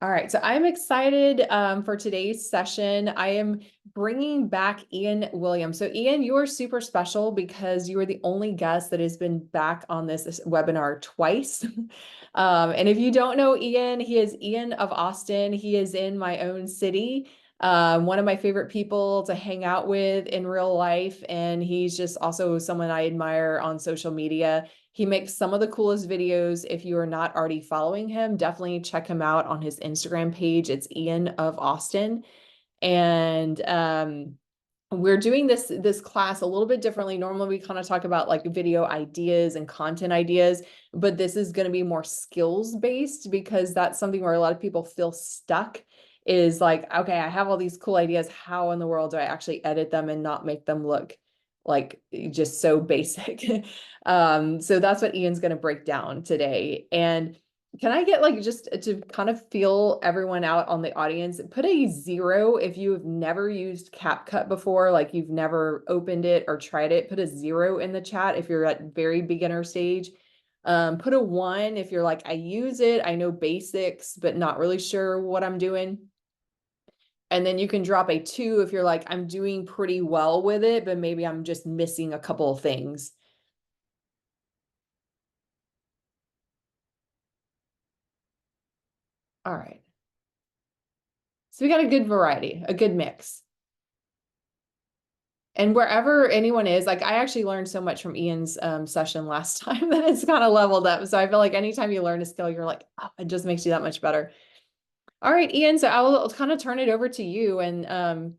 All right, so I'm excited for today's session. I am bringing back Ian Williams. So Ian, you are super special because you are the only guest that has been back on this webinar twice. And if you don't know Ian, he is Ian of Austin. He is in my own city, one of my favorite people to hang out with in real life. And he's just also someone I admire on social media. He makes some of the coolest videos. If you are not already following him, definitely check him out on his Instagram page. It's Ian of Austin. And we're doing this class a little bit differently. Normally we kind of talk about like video ideas and content ideas, but this is going to be more skills based because that's something where a lot of people feel stuck is like, okay, I have all these cool ideas. How in the world do I actually edit them and not make them look like just so basic? So that's what Ian's going to break down today. And can I get like just to kind of feel everyone out on the audience, put a 0 if you have never used CapCut before, like you've never opened it or tried it, put a 0 in the chat if you're at very beginner stage. Put a 1 if you're like, I use it, I know basics, but not really sure what I'm doing. And then you can drop a 2 if you're like, I'm doing pretty well with it, but maybe I'm just missing a couple of things. All right. So we got a good variety, a good mix. And wherever anyone is, like I actually learned so much from Ian's session last time that it's kind of leveled up. So I feel like anytime you learn a skill, you're like, oh, it just makes you that much better. All right, Ian. So I will kind of turn it over to you, and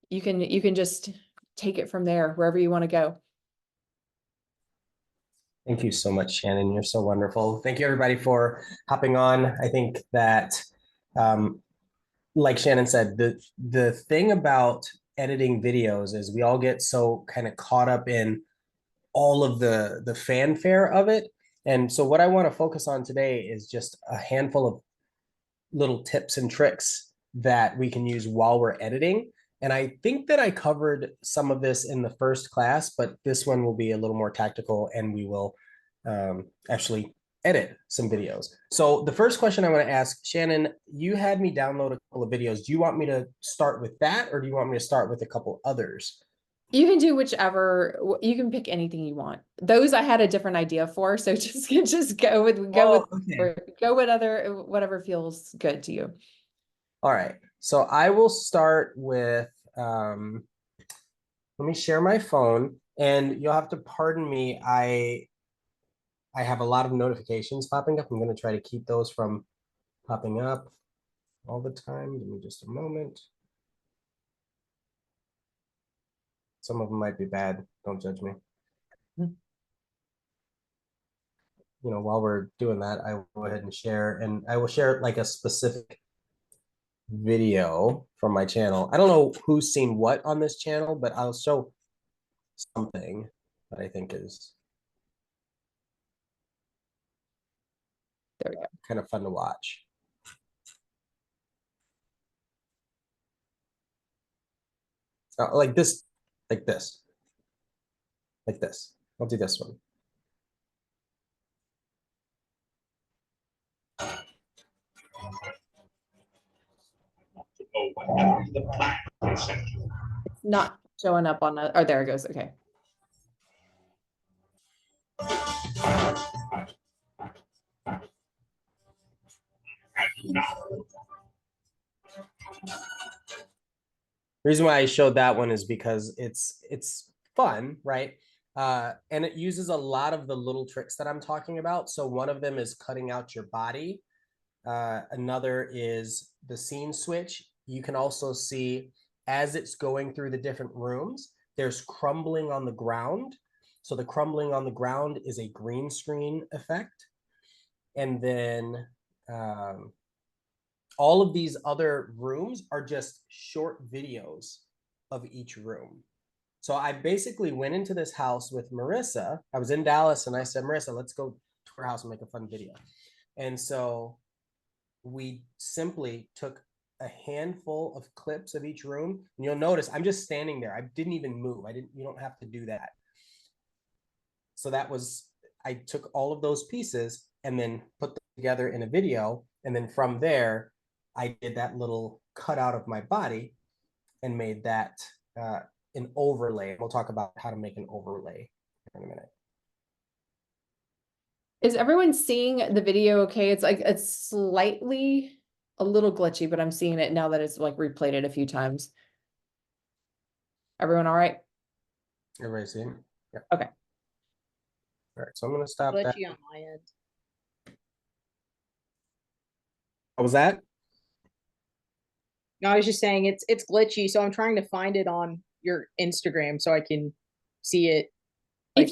you can just take it from there wherever you want to go. Thank you so much, Shannon. You're so wonderful. Thank you, everybody, for hopping on. I think that, um, like Shannon said, the thing about editing videos is we all get so kind of caught up in all of the fanfare of it. And so, what I want to focus on today is just a handful of little tips and tricks that we can use while we're editing. And I think that I covered some of this in the first class, but this one will be a little more tactical and we will actually edit some videos. So the first question I want to ask, Shannon, you had me download a couple of videos. Do you want me to start with that or do you want me to start with a couple others? You can do whichever. You can pick anything you want. Those I had a different idea for, so just Oh, okay. go with other whatever feels good to you. All right. So I will start with let me share my phone and you'll have to pardon me. I have a lot of notifications popping up. I'm going to try to keep those from popping up all the time. Give me just a moment. Some of them might be bad. Don't judge me. While we're doing that, I will go ahead and share, and I will share like a specific video from my channel. I don't know who's seen what on this channel, but I'll show something that I think is There we go. kind of fun to watch. Like this, like this, like this. I'll do this one. It's not showing up on the, oh, there it goes. Okay. The reason why I showed that one is because it's fun, right? And it uses a lot of the little tricks that I'm talking about. So one of them is cutting out your body. Another is the scene switch. You can also see as it's going through the different rooms, there's crumbling on the ground. So the crumbling on the ground is a green screen effect. And then all of these other rooms are just short videos of each room. So I basically went into this house with Marissa. I was in Dallas and I said, Marissa, let's go to her house and make a fun video. And so we simply took a handful of clips of each room. And you'll notice I'm just standing there. I didn't even move. You don't have to do that. So I took all of those pieces and then put them together in a video. And then from there, I did that little cutout of my body and made that an overlay. We'll talk about how to make an overlay in a minute. Is everyone seeing the video okay? It's like it's slightly a little glitchy, but I'm seeing it now that it's like replayed it a few times. Everyone all right? Everybody see? Yeah. Okay. All right, so I'm going to stop that. Glitchy on my end. What was that? No, I was just saying it's glitchy, so I'm trying to find it on your Instagram so I can see it. Like,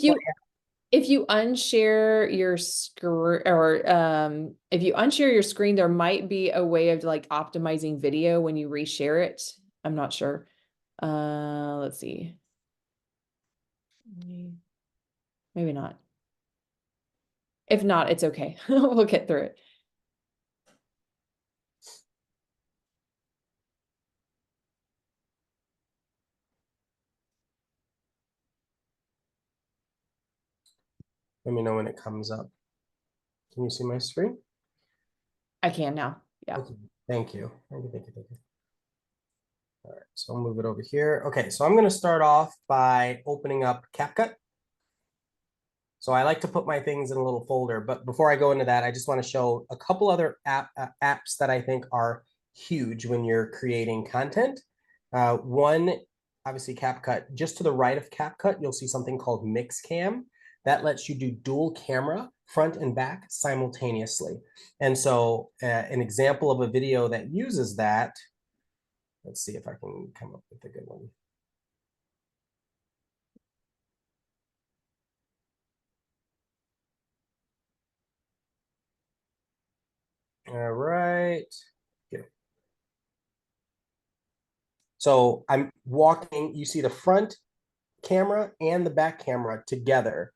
If you unshare your screen or if you unshare your screen, there might be a way of like optimizing video when you reshare it. I'm not sure. Let's see. Maybe not. If not, it's okay. We'll get through it. Let me know when it comes up. Can you see my screen? I can now. Yeah. Okay. Thank you. Thank you. Thank you. Thank you. All right, so I'll move it over here. Okay, so I'm going to start off by opening up CapCut. So I like to put my things in a little folder, but before I go into that, I just want to show a couple other apps that I think are huge when you're creating content. One, obviously CapCut. Just to the right of CapCut, you'll see something called MixCam. That lets you do dual camera, front and back simultaneously. And so an example of a video that uses that, let's see if I can come up with a good one. All right. Good. So I'm walking, you see the front camera and the back camera together.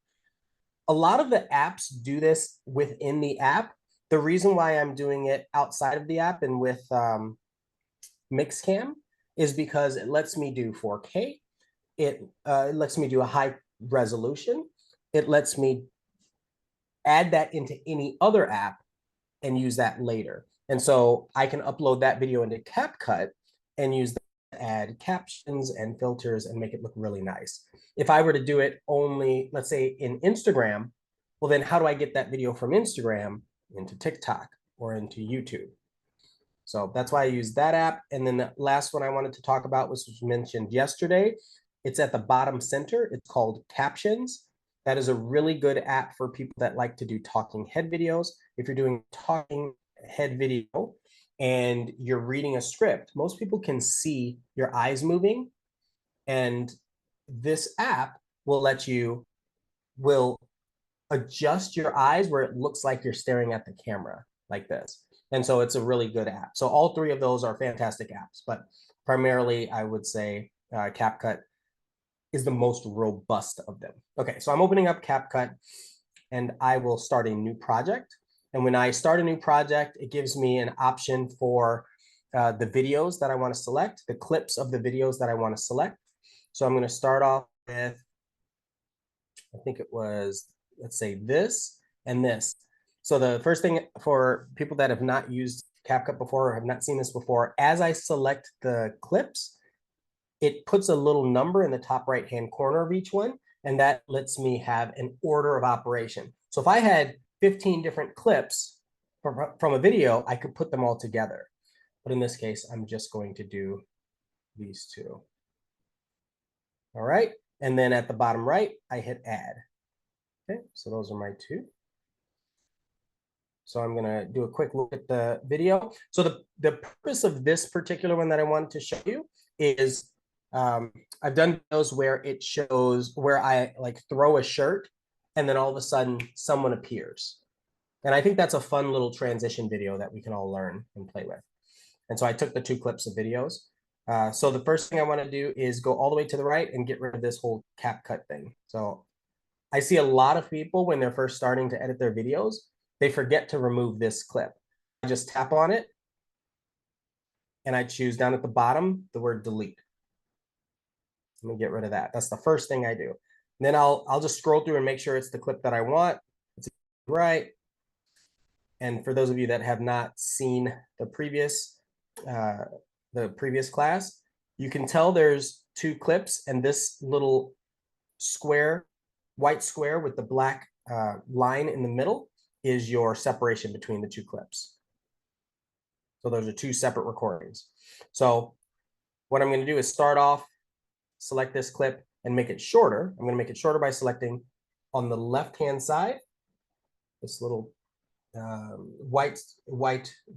A lot of the apps do this within the app. The reason why I'm doing it outside of the app and with MixCam is because it lets me do 4K. It lets me do a high resolution. It lets me add that into any other app and use that later. And so I can upload that video into CapCut and use that to add captions and filters and make it look really nice. If I were to do it only, let's say in Instagram, well, then how do I get that video from Instagram into TikTok or into YouTube? So that's why I use that app. And then the last one I wanted to talk about was mentioned yesterday. It's at the bottom center. It's called Captions. That is a really good app for people that like to do talking head videos. If you're doing talking head video and you're reading a script, most people can see your eyes moving. And this app will adjust your eyes where it looks like you're staring at the camera like this. And so it's a really good app. So all three of those are fantastic apps, but primarily I would say CapCut is the most robust of them. Okay, so I'm opening up CapCut and I will start a new project. And when I start a new project, it gives me an option for the videos that I want to select, the clips of the videos that I want to select. So I'm going to start off with, I think it was, let's say this and this. So the first thing for people that have not used CapCut before or have not seen this before, as I select the clips, it puts a little number in the top right-hand corner of each one, and that lets me have an order of operation. So if I had 15 different clips from a video, I could put them all together. But in this case, I'm just going to do these two. All right. And then at the bottom right, I hit add. Okay, so those are my two. So I'm going to do a quick look at the video. So the purpose of this particular one that I wanted to show you is I've done those where it shows where I like throw a shirt and then all of a sudden someone appears. And I think that's a fun little transition video that we can all learn and play with. And so I took the two clips of videos. So the first thing I want to do is go all the way to the right and get rid of this whole CapCut thing. So I see a lot of people when they're first starting to edit their videos, they forget to remove this clip. I just tap on it and I choose down at the bottom the word delete. Let me get rid of that. That's the first thing I do. And then I'll just scroll through and make sure it's the clip that I want. It's right. And for those of you that have not seen the previous class, you can tell there's two clips, and this little square, white square with the black line in the middle is your separation between the two clips. So those are two separate recordings. So what I'm going to do is start off, select this clip and make it shorter. I'm going to make it shorter by selecting on the left-hand side, this little white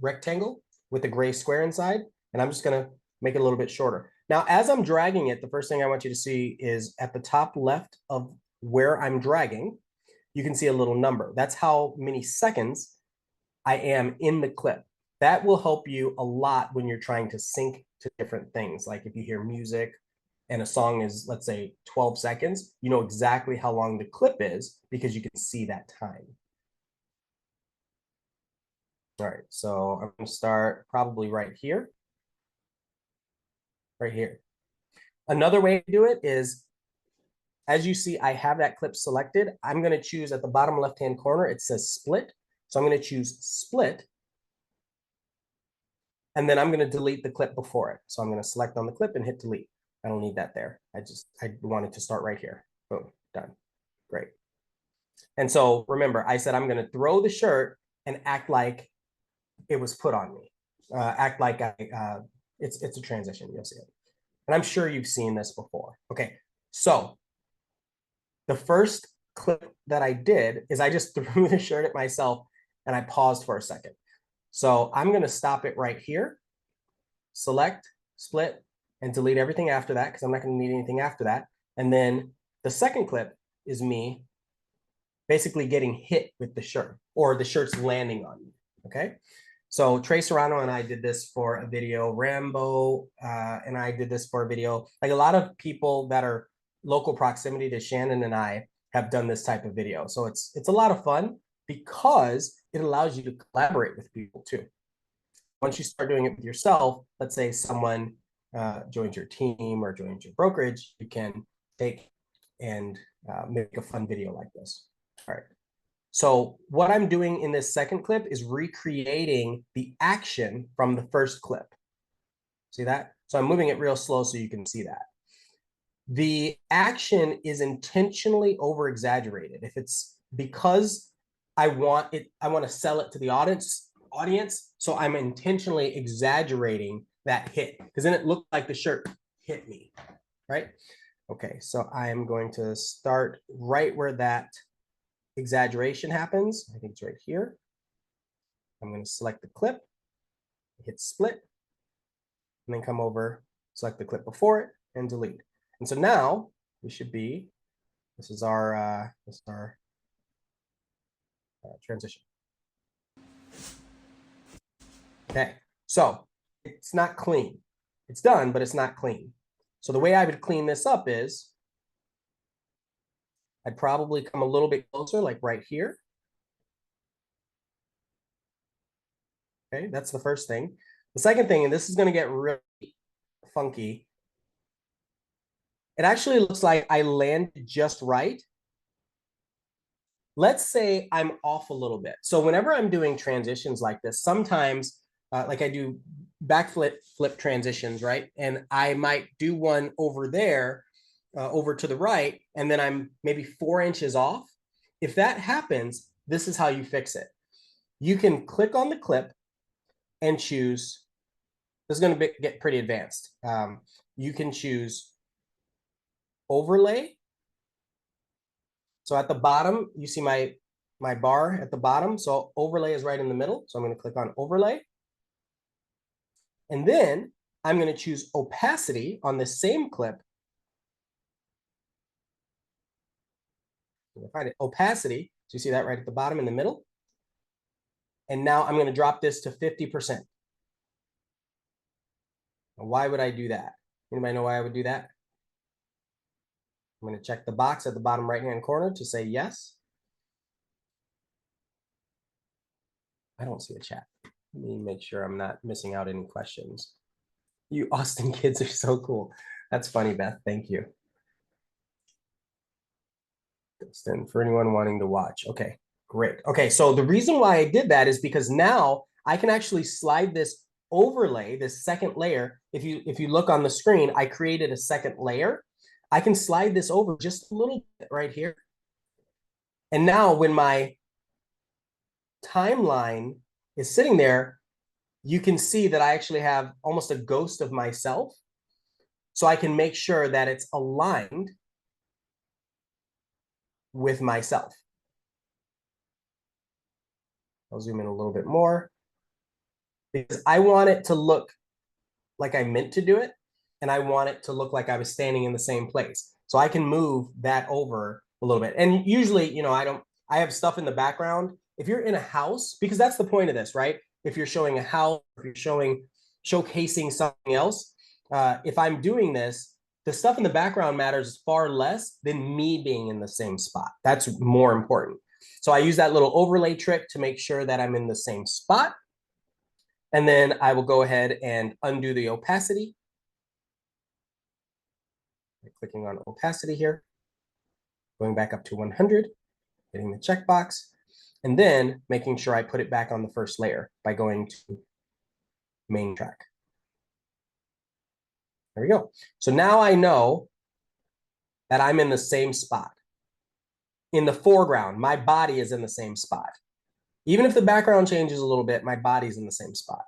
rectangle with a gray square inside. And I'm just going to make it a little bit shorter. Now, as I'm dragging it, the first thing I want you to see is at the top left of where I'm dragging, you can see a little number. That's how many seconds I am in the clip. That will help you a lot when you're trying to sync to different things. Like if you hear music and a song is, let's say, 12 seconds, you know exactly how long the clip is because you can see that time. All right, so I'm going to start probably right here. Right here. Another way to do it is, as you see, I have that clip selected. I'm going to choose at the bottom left-hand corner, it says split. So I'm going to choose split. And then I'm going to delete the clip before it. So I'm going to select on the clip and hit delete. I don't need that there. I wanted to start right here. Boom, done. Great. And so remember, I said I'm going to throw the shirt and act like it was put on me. Act like it's a transition. You'll see it. And I'm sure you've seen this before. Okay, so the first clip that I did is I just threw the shirt at myself and I paused for a second. So I'm going to stop it right here, select, split, and delete everything after that because I'm not going to need anything after that. And then the second clip is me basically getting hit with the shirt, or the shirt's landing on me, okay? So Trey Serrano and I did this for a video. Rambo and I did this for a video. Like a lot of people that are local proximity to Shannon and I have done this type of video. So it's a lot of fun because it allows you to collaborate with people too. Once you start doing it with yourself, let's say someone joins your team or joins your brokerage, you can take and make a fun video like this. All right. So what I'm doing in this second clip is recreating the action from the first clip. See that? So I'm moving it real slow so you can see that. The action is intentionally over exaggerated. If it's because I want to sell it to the audience, so I'm intentionally exaggerating that hit because then it looked like the shirt hit me, right? Okay, so I am going to start right where that exaggeration happens. I think it's right here. I'm going to select the clip, hit split, and then come over, select the clip before it, and delete. And so now we should be, this is our transition. Okay, so it's not clean. It's done, but it's not clean. So the way I would clean this up is I'd probably come a little bit closer, like right here. Okay, that's the first thing. The second thing, and this is going to get really funky, it actually looks like I landed just right. Let's say I'm off a little bit. So whenever I'm doing transitions like this, sometimes like I do flip transitions, right? And I might do one over there, over to the right, and then I'm maybe 4 inches off. If that happens, this is how you fix it. You can click on the clip and choose, this is going to get pretty advanced. You can choose overlay. So at the bottom, you see my bar at the bottom. So overlay is right in the middle. So I'm going to click on overlay. And then I'm going to choose opacity on the same clip. Find it, opacity. So you see that right at the bottom in the middle. And now I'm going to drop this to 50%. Now, why would I do that? Anybody know why I would do that? I'm going to check the box at the bottom right-hand corner to say yes. I don't see a chat. Let me make sure I'm not missing out any questions. You Austin kids are so cool. That's funny, Beth. Thank you. Then for anyone wanting to watch. Okay. Great. Okay, so the reason why I did that is because now I can actually slide this overlay, this second layer. If you look on the screen, I created a second layer. I can slide this over just a little bit right here. And now when my timeline is sitting there, you can see that I actually have almost a ghost of myself. So I can make sure that it's aligned with myself. I'll zoom in a little bit more because I want it to look like I meant to do it. And I want it to look like I was standing in the same place. So I can move that over a little bit. And usually, you know, I have stuff in the background. If you're in a house, because that's the point of this, right? If you're showing a house, if you're showcasing something else, if I'm doing this, the stuff in the background matters far less than me being in the same spot. That's more important. So I use that little overlay trick to make sure that I'm in the same spot. And then I will go ahead and undo the opacity. Clicking on opacity here, going back up to 100, hitting the checkbox, and then making sure I put it back on the first layer by going to main track. There we go. So now I know that I'm in the same spot. In the foreground, my body is in the same spot. Even if the background changes a little bit, my body's in the same spot.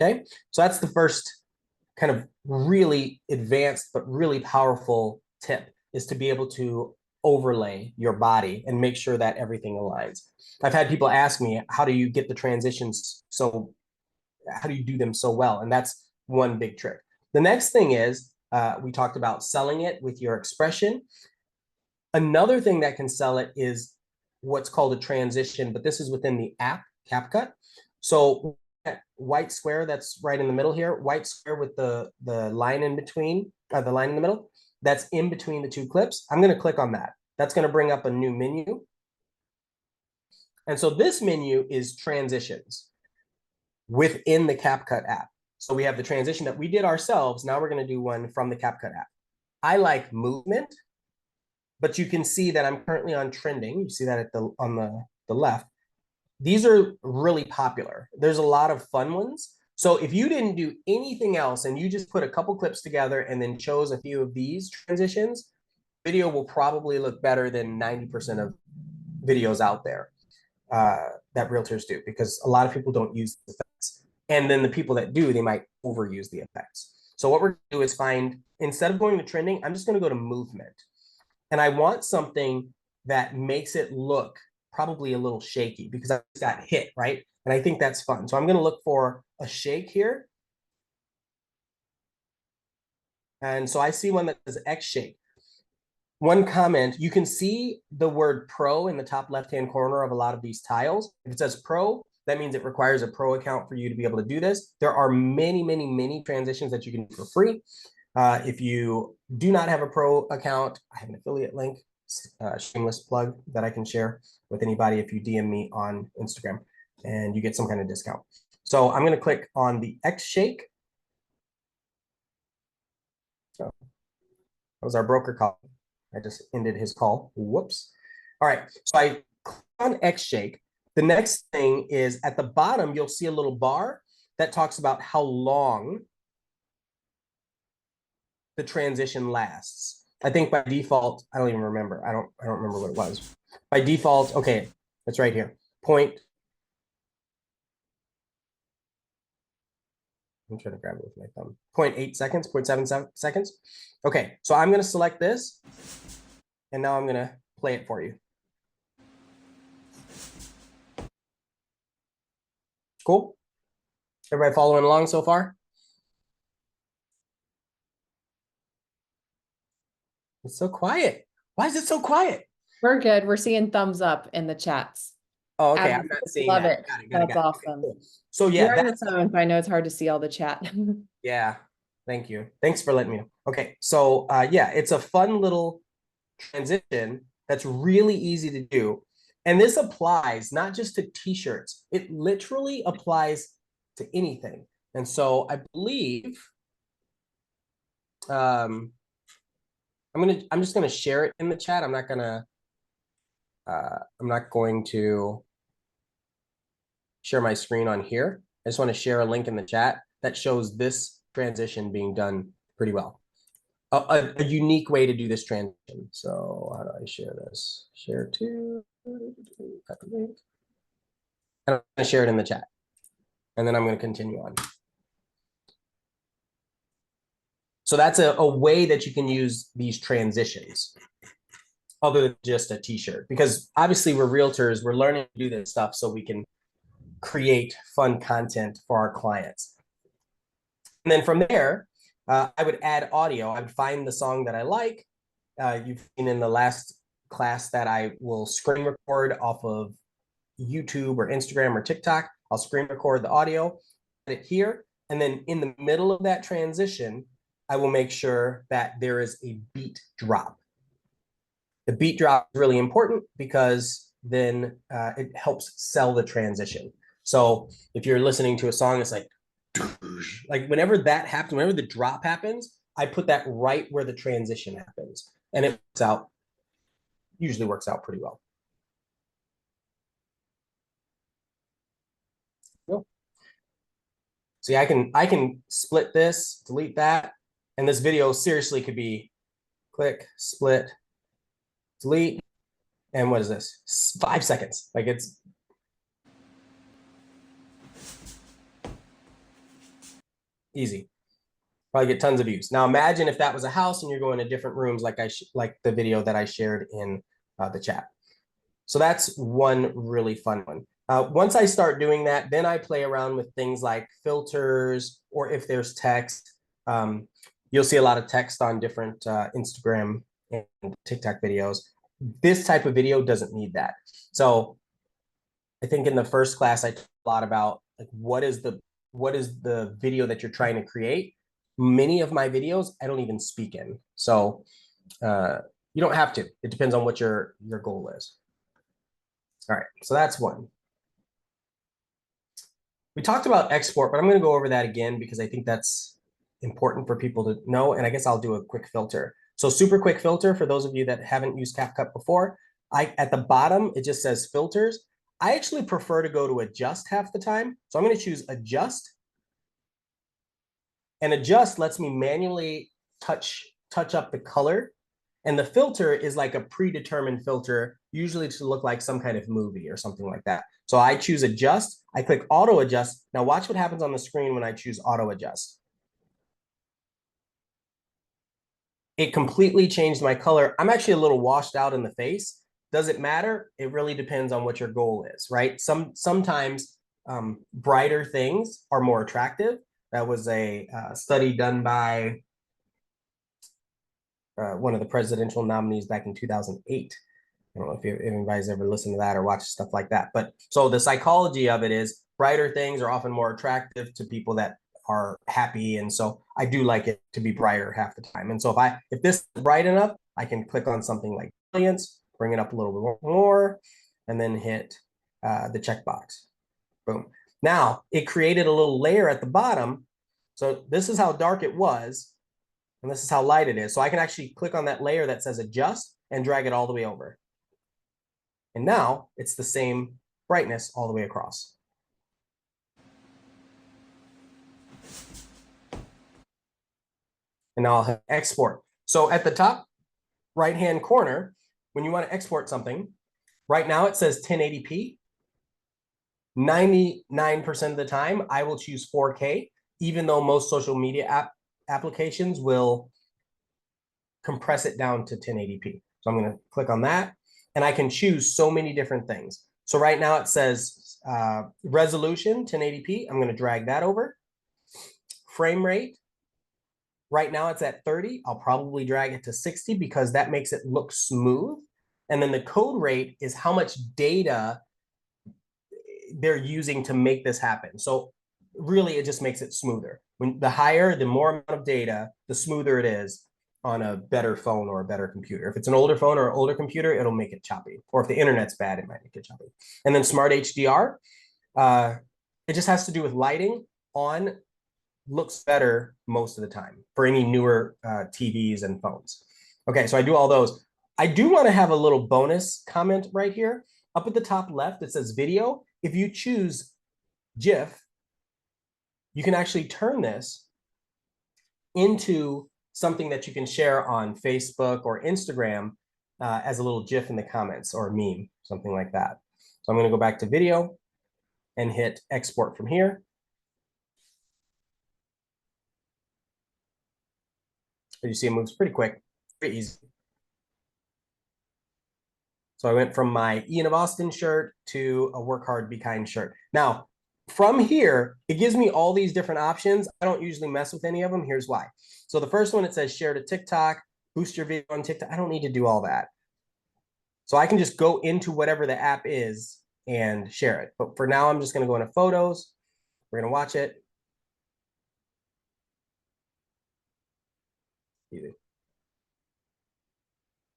Okay, so that's the first kind of really advanced but really powerful tip, is to be able to overlay your body and make sure that everything aligns. I've had people ask me, how do you get the transitions how do you do them so well? And that's one big trick. The next thing is, we talked about selling it with your expression. Another thing that can sell it is what's called a transition, but this is within the app, CapCut. So that white square that's right in the middle here, white square with the line in between, the line in the middle, that's in between the two clips. I'm going to click on that. That's going to bring up a new menu. And so this menu is transitions within the CapCut app. So we have the transition that we did ourselves. Now we're going to do one from the CapCut app. I like movement, but you can see that I'm currently on trending. You see that at on the left. These are really popular. There's a lot of fun ones. So if you didn't do anything else and you just put a couple clips together and then chose a few of these transitions, video will probably look better than 90% of videos out there that realtors do, because a lot of people don't use the effects. And then the people that do, they might overuse the effects. So what we're going to do is find, instead of going to trending, I'm just going to go to movement. And I want something that makes it look probably a little shaky because I just got hit, right? And I think that's fun. So I'm going to look for a shake here. And so I see one that says X shake. One comment, you can see the word pro in the top left-hand corner of a lot of these tiles. If it says pro, that means it requires a pro account for you to be able to do this. There are many, many, many transitions that you can do for free. If you do not have a pro account, I have an affiliate link, shameless plug that I can share with anybody if you DM me on Instagram, and you get some kind of discount. So I'm going to click on the X shake. So that was our broker call. I just ended his call. Whoops. All right. So I click on X shake. The next thing is at the bottom, you'll see a little bar that talks about how long the transition lasts. I think by default, I don't even remember. I don't remember what it was. By default, okay, it's right here. I'm trying to grab it with my thumb. 0.8 seconds, 0.7 seconds. Okay, so I'm going to select this, and now I'm going to play it for you. Cool? Everybody following along so far? It's so quiet. Why is it so quiet? We're good. We're seeing thumbs up in the chats. Oh, okay. I'm not seeing Love that. it. Got it. That's Okay, awesome. cool. So yeah, You're on the phone, so I know it's hard to see all the chat. yeah. Thank you. Thanks for letting me know. Okay, so yeah, it's a fun little transition that's really easy to do. And this applies not just to t-shirts, it literally applies to anything. And so I believe I'm just gonna share it in the chat. I'm not gonna I'm not going to share my screen on here. I just want to share a link in the chat that shows this transition being done pretty well. A unique way to do this transition. So how do I share this? Share to, copy link. And I'm going to share it in the chat. And then I'm going to continue on. So that's a way that you can use these transitions other than just a t-shirt, because obviously we're realtors, we're learning to do this stuff so we can create fun content for our clients. And then from there, I would add audio. I would find the song that I like. You've seen in the last class that I will screen record off of YouTube or Instagram or TikTok. I'll screen record the audio, put it here. And then in the middle of that transition, I will make sure that there is a beat drop. The beat drop is really important because then it helps sell the transition. So if you're listening to a song, it's like whenever that happens, whenever the drop happens, I put that right where the transition happens. And it works out, usually works out pretty well. See, I can split this, delete that, and this video seriously could be click, split, delete, and what is this? 5 seconds. Like it's easy. Probably get tons of views. Now imagine if that was a house and you're going to different rooms, like like the video that I shared in the chat. So that's one really fun one. Once I start doing that, then I play around with things like filters, or if there's text. You'll see a lot of text on different Instagram and TikTok videos. This type of video doesn't need that. So I think in the first class, I talked a lot about like what is the video that you're trying to create. Many of my videos, I don't even speak in. So you don't have to. It depends on what your goal is. All right, so that's one. We talked about export, but I'm going to go over that again because I think that's important for people to know. And I guess I'll do a quick filter. So super quick filter for those of you that haven't used CapCut before. At the bottom, it just says filters. I actually prefer to go to adjust half the time. So I'm going to choose adjust. And adjust lets me manually touch up the color. And the filter is like a predetermined filter, usually to look like some kind of movie or something like that. So I choose adjust, I click auto adjust. Now watch what happens on the screen when I choose auto adjust. It completely changed my color. I'm actually a little washed out in the face. Does it matter? It really depends on what your goal is, right? Sometimes brighter things are more attractive. That was a study done by one of the presidential nominees back in 2008. I don't know if anybody's ever listened to that or watched stuff like that. But so the psychology of it is brighter things are often more attractive to people that are happy. And so I do like it to be brighter half the time. And so if this is bright enough, I can click on something like brilliance, bring it up a little bit more, and then hit the checkbox. Boom. Now it created a little layer at the bottom. So this is how dark it was. And this is how light it is. So I can actually click on that layer that says adjust and drag it all the way over. And now it's the same brightness all the way across. And now I'll hit export. So at the top right-hand corner, when you want to export something, right now it says 1080p. 99% of the time, I will choose 4K, even though most social media applications will compress it down to 1080p. So I'm going to click on that, and I can choose so many different things. So right now it says resolution 1080p. I'm going to drag that over. Frame rate. Right now it's at 30. I'll probably drag it to 60 because that makes it look smooth. And then the code rate is how much data they're using to make this happen. So really it just makes it smoother. When the higher, the more amount of data, the smoother it is on a better phone or a better computer. If it's an older phone or an older computer, it'll make it choppy. Or if the internet's bad, it might make it choppy. And then Smart HDR, it just has to do with lighting. On looks better most of the time for any newer TVs and phones. Okay, so I do all those. I do want to have a little bonus comment right here. Up at the top left, it says video. If you choose GIF, you can actually turn this into something that you can share on Facebook or Instagram as a little GIF in the comments or a meme, something like that. So I'm going to go back to video and hit export from here. As you see, it moves pretty quick, pretty easy. So I went from my Ian of Austin shirt to a work hard, be kind shirt. Now, from here, it gives me all these different options. I don't usually mess with any of them. Here's why. So the first one, it says share to TikTok, boost your video on TikTok. I don't need to do all that. So I can just go into whatever the app is and share it. But for now, I'm just going to go into photos. We're going to watch it. Easy.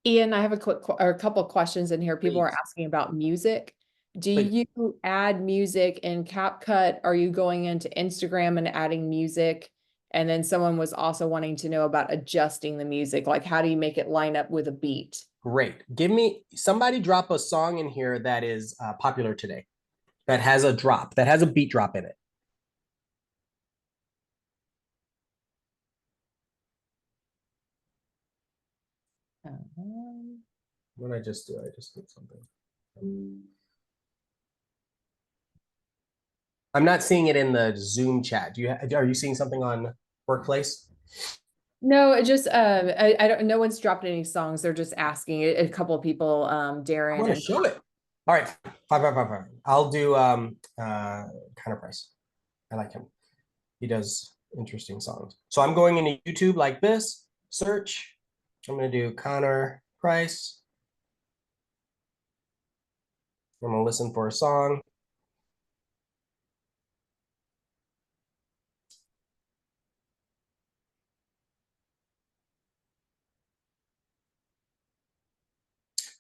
Ian, I have a couple of questions in here. People are Please. asking about music. Do Please. you add music in CapCut? Are you going into Instagram and adding music? And then someone was also wanting to know about adjusting the music. Like, how do you make it line up with a beat? Great. Give me, somebody drop a song in here that is popular today, that has a drop, that has a beat drop in it. What did I just do? I just did something. I'm not seeing it in the Zoom chat. Are you seeing something on Workplace? No, it just I don't. No one's dropped any songs. They're just asking a couple of people. I Darren want to and show it. All right, five. I'll do Connor Price. I like him. He does interesting songs. So I'm going into YouTube like this. Search. I'm going to do Connor Price. I'm going to listen for a song.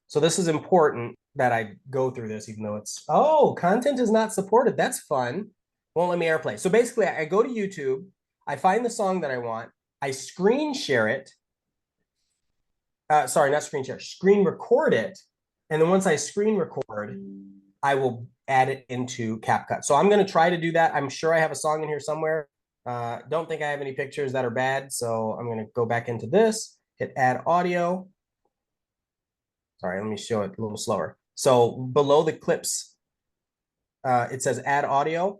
So this is important that I go through this, even though it's, oh, content is not supported. That's fun. Won't let me airplay. So basically, I go to YouTube. I find the song that I want. I screen share it. Sorry, not screen share, screen record it. And then once I screen record, I will add it into CapCut. So I'm going to try to do that. I'm sure I have a song in here somewhere. Don't think I have any pictures that are bad. So I'm going to go back into this, hit add audio. Sorry, let me show it a little slower. So below the clips, it says add audio.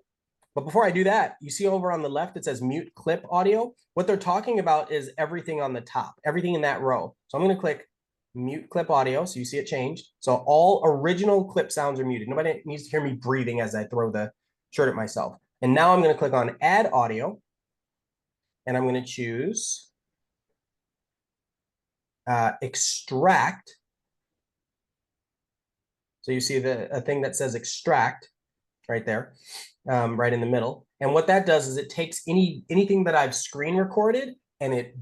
But before I do that, you see over on the left, it says mute clip audio. What they're talking about is everything on the top, everything in that row. So I'm going to click mute clip audio. So you see it changed. So all original clip sounds are muted. Nobody needs to hear me breathing as I throw the shirt at myself. And now I'm going to click on add audio. And I'm going to choose extract. So you see a thing that says extract right there, right in the middle. And what that does is it takes anything that I've screen recorded and it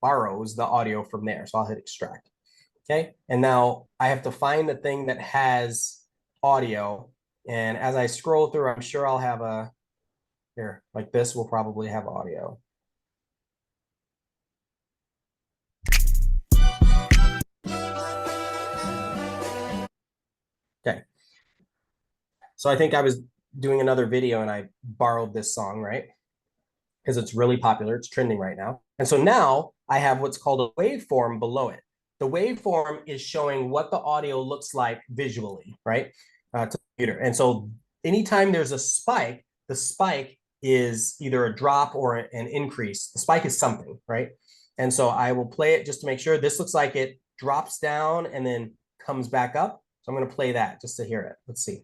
borrows the audio from there. So I'll hit extract. Okay. And now I have to find the thing that has audio. And as I scroll through, I'm sure I'll have here, like this will probably have audio. Okay. So I think I was doing another video and I borrowed this song, right? Because it's really popular. It's trending right now. And so now I have what's called a waveform below it. The waveform is showing what the audio looks like visually, right? To the computer. And so anytime there's a spike, the spike is either a drop or an increase. The spike is something, right? And so I will play it just to make sure. This looks like it drops down and then comes back up. So I'm going to play that just to hear it. Let's see.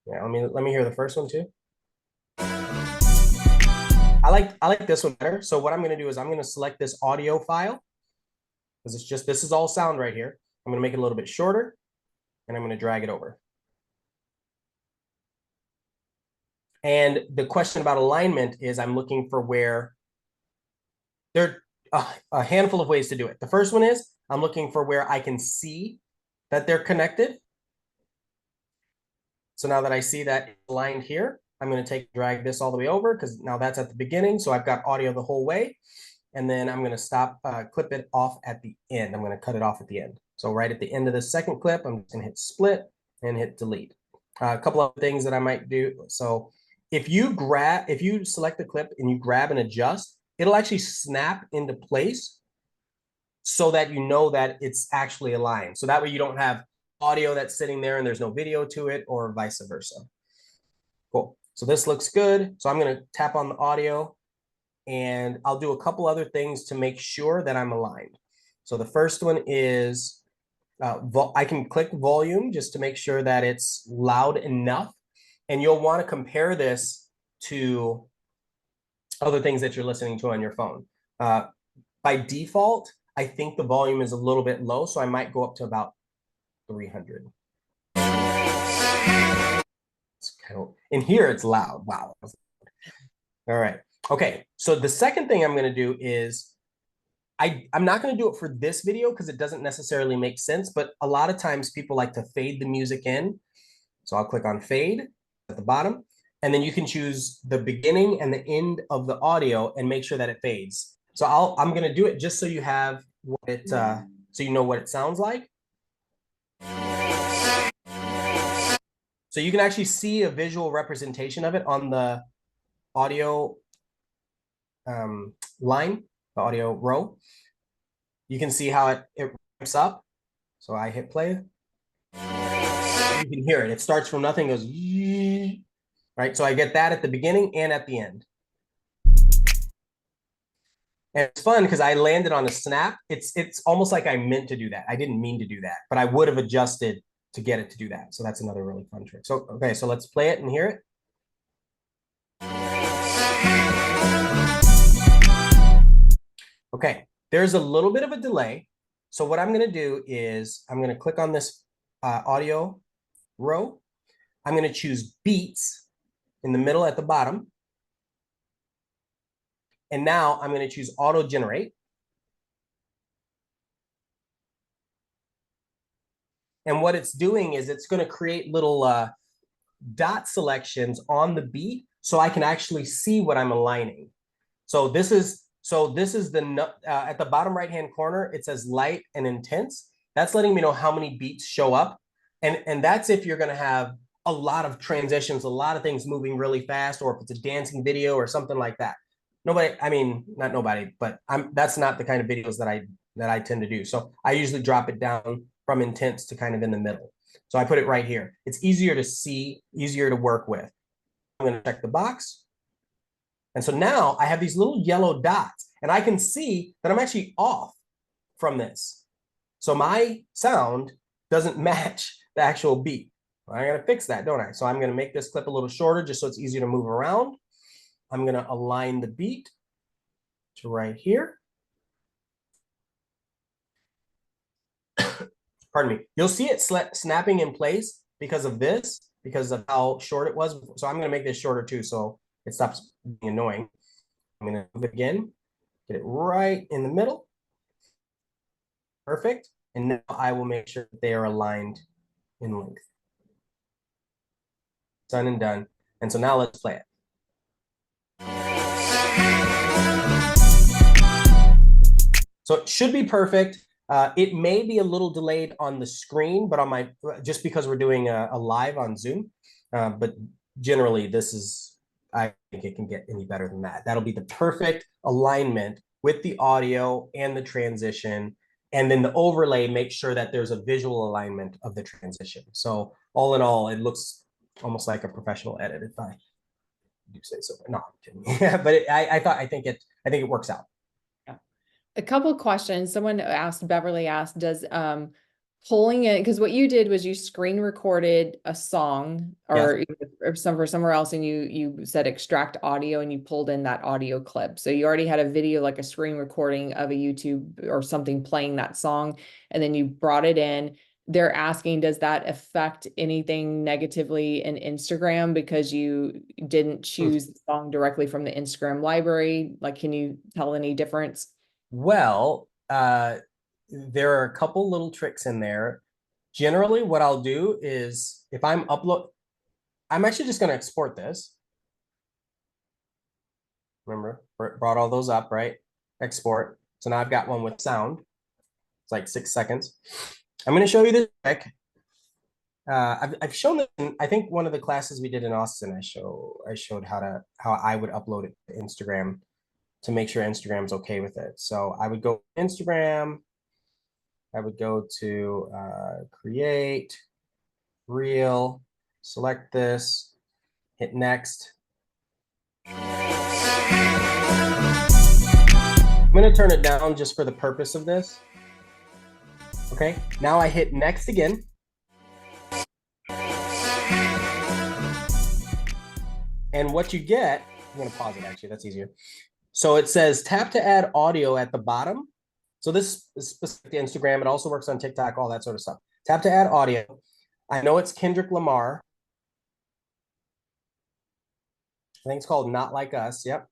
Yeah, let me hear the first one too. I like this one better. So what I'm going to do is I'm going to select this audio file because it's just, this is all sound right here. I'm going to make it a little bit shorter and I'm going to drag it over. And the question about alignment is I'm looking for where there are a handful of ways to do it. The first one is I'm looking for where I can see that they're connected. So now that I see that aligned here, I'm going to drag this all the way over because now that's at the beginning. So I've got audio the whole way. and then I'm going to stop, clip it off at the end. I'm going to cut it off at the end. So right at the end of the second clip, I'm just going to hit split and hit delete. A couple of things that I might do. So if you select the clip and you grab and adjust, it'll actually snap into place so that you know that it's actually aligned. So that way you don't have audio that's sitting there and there's no video to it, or vice versa. Cool. So this looks good. So I'm going to tap on the audio, and I'll do a couple other things to make sure that I'm aligned. So the first one is I can click volume just to make sure that it's loud enough. And you'll want to compare this to other things that you're listening to on your phone. By default, I think the volume is a little bit low, so I might go up to about 300. It's kind of, in here, it's loud. Wow. All right. Okay. So the second thing I'm going to do is I'm not going to do it for this video because it doesn't necessarily make sense, but a lot of times people like to fade the music in. So I'll click on fade at the bottom, and then you can choose the beginning and the end of the audio and make sure that it fades. So I'm going to do it just so you have what it, so you know what it sounds like. So you can actually see a visual representation of it on the audio line, the audio row. You can see how it ramps up. So I hit play. You can hear it. It starts from nothing, goes, right? So I get that at the beginning and at the end. And it's fun because I landed on a snap. It's almost like I meant to do that. I didn't mean to do that, but I would have adjusted to get it to do that. So that's another really fun trick. So, okay, so let's play it and hear it. Okay, there's a little bit of a delay. So what I'm going to do is I'm going to click on this audio row. I'm going to choose beats in the middle at the bottom. And now I'm going to choose auto generate. And what it's doing is it's going to create little dot selections on the beat so I can actually see what I'm aligning. So this is the at the bottom right hand corner, it says light and intense. That's letting me know how many beats show up. And that's if you're going to have a lot of transitions, a lot of things moving really fast, or if it's a dancing video or something like that. Nobody, I mean, not nobody, but that's not the kind of videos that I tend to do. So I usually drop it down from intense to kind of in the middle. So I put it right here. It's easier to see, easier to work with. I'm going to check the box. And so now I have these little yellow dots, and I can see that I'm actually off from this. So my sound doesn't match the actual beat. I got to fix that, don't I? So I'm going to make this clip a little shorter just so it's easier to move around. I'm going to align the beat to right here. Pardon me. You'll see it snapping in place because of this, because of how short it was. So I'm going to make this shorter too, so it stops being annoying. I'm going to move it again, get it right in the middle. Perfect. And now I will make sure that they are aligned in length. Done and done. And so now let's play it. So it should be perfect. It may be a little delayed on the screen, but on my, just because we're doing a live on Zoom, but generally this is, I think it can get any better than that. That'll be the perfect alignment with the audio and the transition. And then the overlay makes sure that there's a visual alignment of the transition. So all in all, it looks almost like a professional edit, if I do say so. No, I'm kidding. Yeah, but I think it works out. A couple of questions. Someone asked, Beverly asked, does pulling it, because what you did was you screen recorded a song or somewhere else, and you said extract audio and you pulled in that audio clip. So you already had a video, like a screen recording of a YouTube or something playing that song, and then you brought it in. They're asking, does that affect anything negatively in Instagram because you didn't choose the song directly from the Instagram library? Like, can you tell any difference? Well, there are a couple little tricks in there. Generally, what I'll do is if I'm actually just going to export this. Remember, brought all those up, right? export. So now I've got one with sound. It's like 6 seconds. I'm going to show you this trick. I've shown this in, I think, one of the classes we did in Austin. I showed how I would upload it to Instagram to make sure Instagram's okay with it. So I would go Instagram. I would go to create, reel, select this, hit next. I'm going to turn it down just for the purpose of this. Okay, now I hit next again. And what you get, I'm going to pause it actually, that's easier. So it says tap to add audio at the bottom. So this is specific to Instagram. It also works on TikTok, all that sort of stuff. Tap to add audio. I know it's Kendrick Lamar. I think it's called Not Like Us. Yep.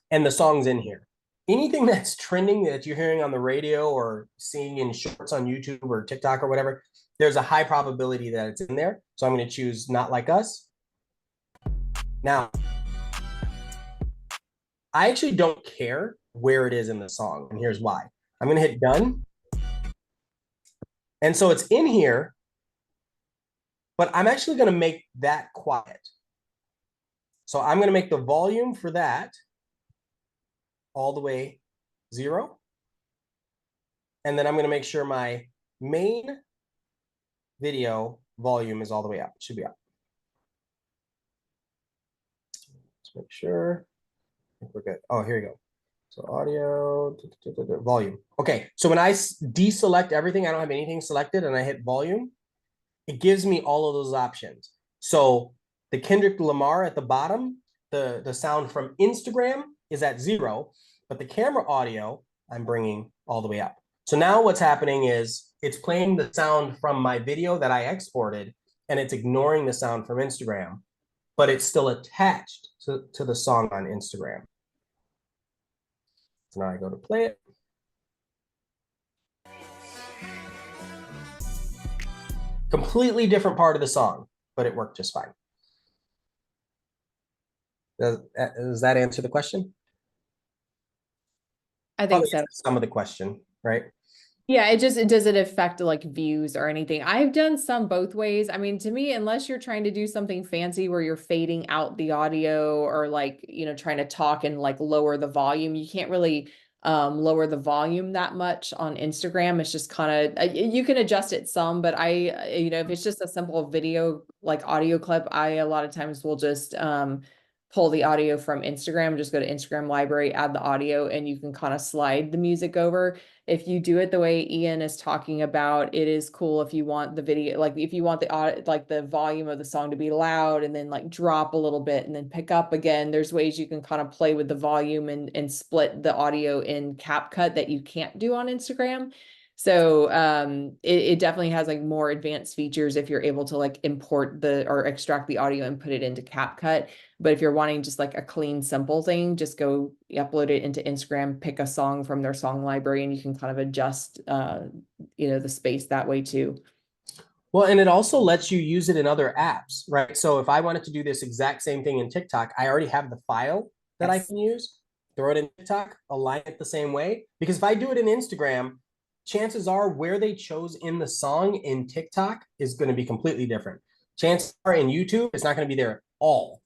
And the song's in here. Anything that's trending that you're hearing on the radio or seeing in shorts on YouTube or TikTok or whatever, there's a high probability that it's in there. So I'm going to choose Not Like Us. Now, I actually don't care where it is in the song, and here's why. I'm going to hit done. And so it's in here, but I'm actually going to make that quiet. So I'm going to make the volume for that all the way 0. And then I'm going to make sure my main video volume is all the way up. It should be up. Let's make sure. I think we're good. Oh, here you go. So audio, volume. Okay, so when I deselect everything, I don't have anything selected, and I hit volume, it gives me all of those options. So the Kendrick Lamar at the bottom, the sound from Instagram is at 0, but the camera audio, I'm bringing all the way up. So now what's happening is it's playing the sound from my video that I exported, and it's ignoring the sound from Instagram, but it's still attached to the song on Instagram. So now I go to play it. Completely different part of the song, but it worked just fine. Does that answer the question? I think so. Some of the question, right? Yeah, it doesn't affect like views or anything. I've done some both ways. I mean, to me, unless you're trying to do something fancy where you're fading out the audio or like, trying to talk and like lower the volume, you can't really lower the volume that much on Instagram. It's just kind of, you can adjust it some, but if it's just a simple video, like audio clip, I a lot of times will just pull the audio from Instagram, just go to Instagram library, add the audio, and you can kind of slide the music over. If you do it the way Ian is talking about, it is cool if you want the video, like if you want the volume of the song to be loud and then like drop a little bit and then pick up again. There's ways you can kind of play with the volume and split the audio in CapCut that you can't do on Instagram. So it definitely has like more advanced features if you're able to like import or extract the audio and put it into CapCut. But if you're wanting just like a clean, simple thing, just go upload it into Instagram, pick a song from their song library, and you can kind of adjust, the space that way too. Well, and it also lets you use it in other apps, right? So if I wanted to do this exact same thing in TikTok, I already have the file that I can use, throw it in TikTok, align it the same way. Because if I do it in Instagram, chances are where they chose in the song in TikTok is going to be completely different. Chances are in YouTube, it's not going to be there at all.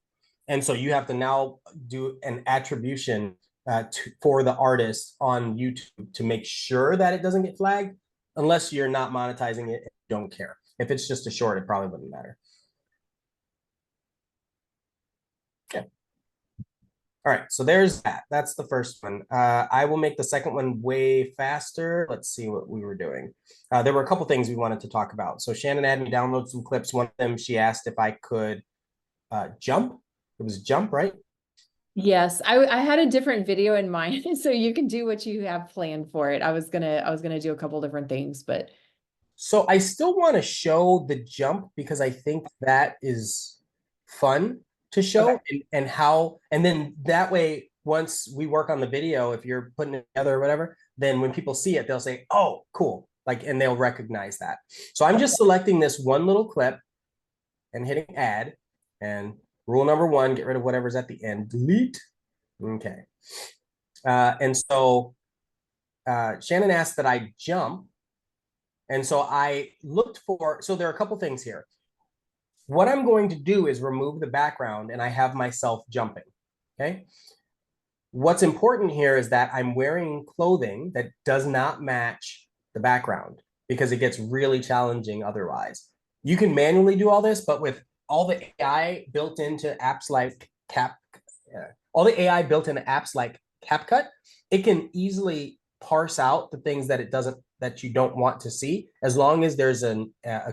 And so you have to now do an attribution for the artist on YouTube to make sure that it doesn't get flagged, unless you're not monetizing it and don't care. If it's just a short, it probably wouldn't matter. Okay. All right, so there's that. That's the first one. I will make the second one way faster. Let's see what we were doing. There were a couple things we wanted to talk about. So Shannon had me download some clips. One of them, she asked if I could jump. It was jump, right? Yes, I had a different video in mind, so you can do what you have planned for it. I was gonna do a couple different things, but so I still want to show the jump because I think that is fun to show. Okay. and then that way, once we work on the video, if you're putting it together or whatever, then when people see it, they'll say, oh, cool. Like, and they'll recognize that. So I'm just selecting this one little clip and hitting add. And rule number 1, get rid of whatever's at the end, delete. Okay. And so Shannon asked that I jump. And so I looked for, so there are a couple things here. What I'm going to do is remove the background and I have myself jumping, okay? What's important here is that I'm wearing clothing that does not match the background because it gets really challenging otherwise. You can manually do all this, but with all the AI built into apps like CapCut, it can easily parse out the things that that you don't want to see, as long as there's a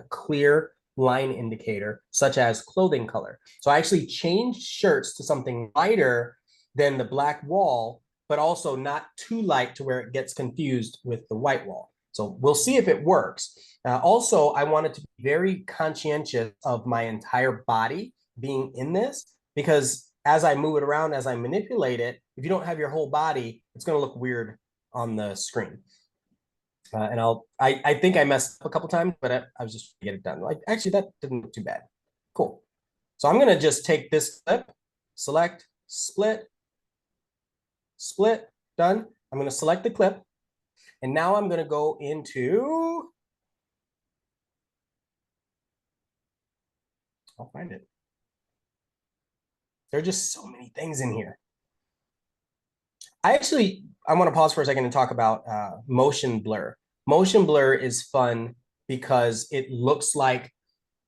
clear line indicator, such as clothing color. So I actually changed shirts to something lighter than the black wall, but also not too light to where it gets confused with the white wall. So we'll see if it works. Also, I wanted to be very conscientious of my entire body being in this, because as I move it around, as I manipulate it, if you don't have your whole body, it's going to look weird on the screen. And I think I messed up a couple times, but I was just trying to get it done. Like, actually, that didn't look too bad. Cool. So I'm going to just take this clip, select, split, done. I'm going to select the clip. And now I'm going to go into, I'll find it. There are just so many things in here. I want to pause for a second and talk about motion blur. Motion blur is fun because it looks like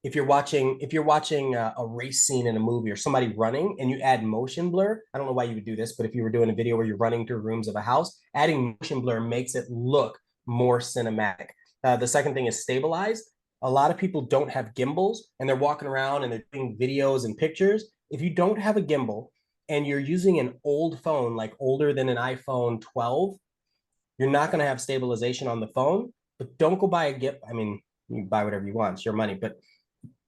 if you're watching a race scene in a movie or somebody running and you add motion blur. I don't know why you would do this, but if you were doing a video where you're running through rooms of a house, adding motion blur makes it look more cinematic. The second thing is stabilize. A lot of people don't have gimbals and they're walking around and they're doing videos and pictures. If you don't have a gimbal and you're using an old phone, like older than an iPhone 12, you're not going to have stabilization on the phone. But don't go buy a gimbal. I mean, you can buy whatever you want, it's your money. But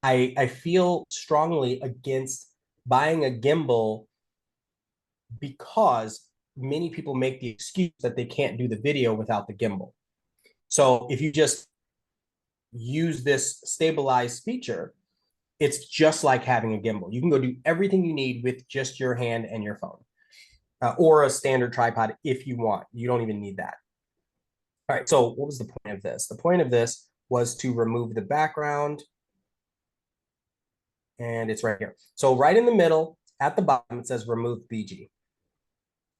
I feel strongly against buying a gimbal because many people make the excuse that they can't do the video without the gimbal. So if you just use this stabilized feature, it's just like having a gimbal. You can go do everything you need with just your hand and your phone, or a standard tripod if you want. You don't even need that. All right, so what was the point of this? The point of this was to remove the background, and it's right here. So right in the middle, at the bottom, it says remove BG.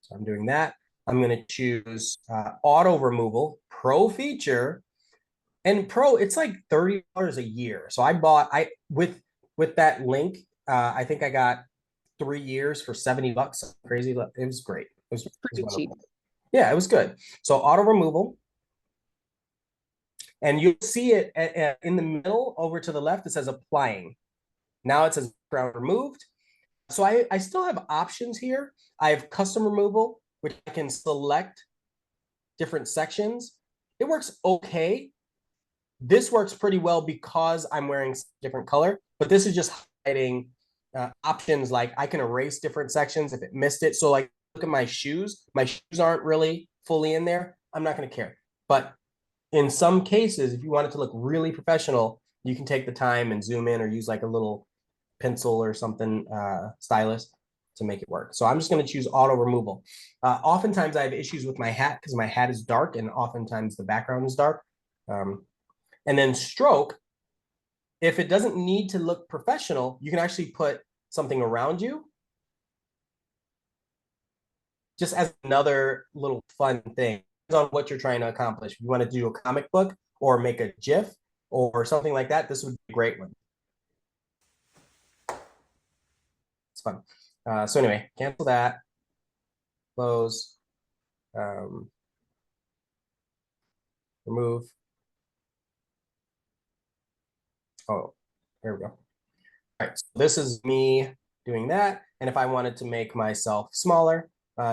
So I'm doing that. I'm going to choose auto removal, pro feature, and pro. It's like $30 a year. So with that link. I think I got 3 years for $70. Crazy. It was great. It was Pretty cheap. wonderful. Yeah, it was good. So auto removal. And you'll see it in the middle over to the left. It says applying. Now it says background removed. So I still have options here. I have custom removal, which I can select different sections. It works okay. This works pretty well because I'm wearing different color, but this is just hiding options. Like I can erase different sections if it missed it. So like, look at my shoes. My shoes aren't really fully in there. I'm not going to care. But in some cases, if you want it to look really professional, you can take the time and zoom in or use like a little pencil or something, stylus, to make it work. So I'm just going to choose auto removal. Oftentimes I have issues with my hat because my hat is dark and oftentimes the background is dark. And then stroke, if it doesn't need to look professional, you can actually put something around you just as another little fun thing on what you're trying to accomplish. If you want to do a comic book or make a GIF or something like that, this would be a great one. It's fun. So anyway, cancel that, close, remove. Oh, there we go. All right, so this is me doing that. And if I wanted to make myself smaller,